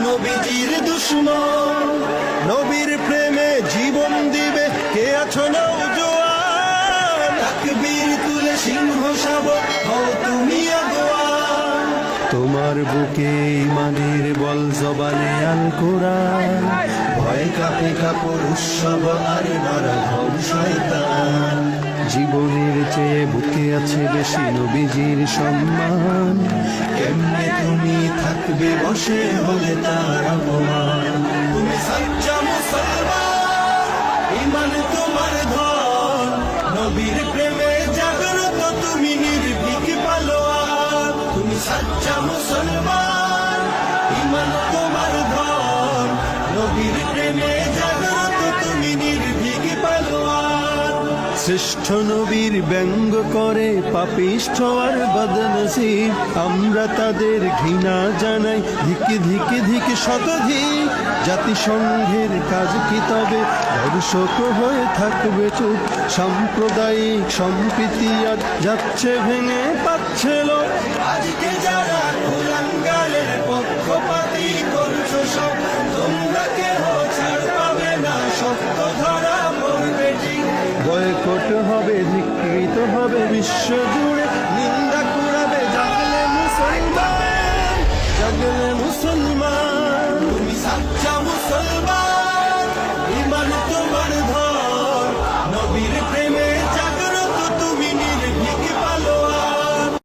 নবীজির দুশ্মন। নবীর প্রেমে জীবন দিবে কে আছো নওজোয়ান, তাকবীর তুলে সিংহ শাবক হও তুমি আগুয়ান। তোমার বুকে ইমানের বল জবানে আল কোরআন, ভয় কাঁপে কাপড় উৎসব আর মারা ঘর শয়তান। জীবনের চেয়ে বুকে আছে বেশি নবীজির সম্মান, কেমনে তুমি থাকবে বসে হলে তার অপমান। তুমি সচ্চা মুসলমান, ইমান তোমার ধন, নবীর প্রেমে জাগ্রত তুমি নির্ভীক পালোয়ান। তুমি সচ্চা মুসলমান, ইমান তোমার ধন, নবীর প্রেমে জাগ্রত তুমি নির্ভীক পালোয়ান। শ্রেষ্ঠ নবীর ব্যঙ্গ করে পাপিষ্ঠ আর বদনসিব, আমরা তাদের ঘৃণা জানাই ধিকে ধিকে ধিকে শতধিক। জাতিসংঘের কাজ কি তবে দর্শক হয়ে থাকবে চুপ, সাম্প্রদায়িক সম্প্রীতি আর যাচ্ছে ভেঙে পাচ্ছে লোক। আজকে যারা কুলাঙ্গারের পক্ষপাতী করছো সব, তোমরা কেহ ছাড় পাবে না, সত্য ধরা পড়বে ঠিক। বয়কট হবে, ধিকৃত হবে বিশ্ব।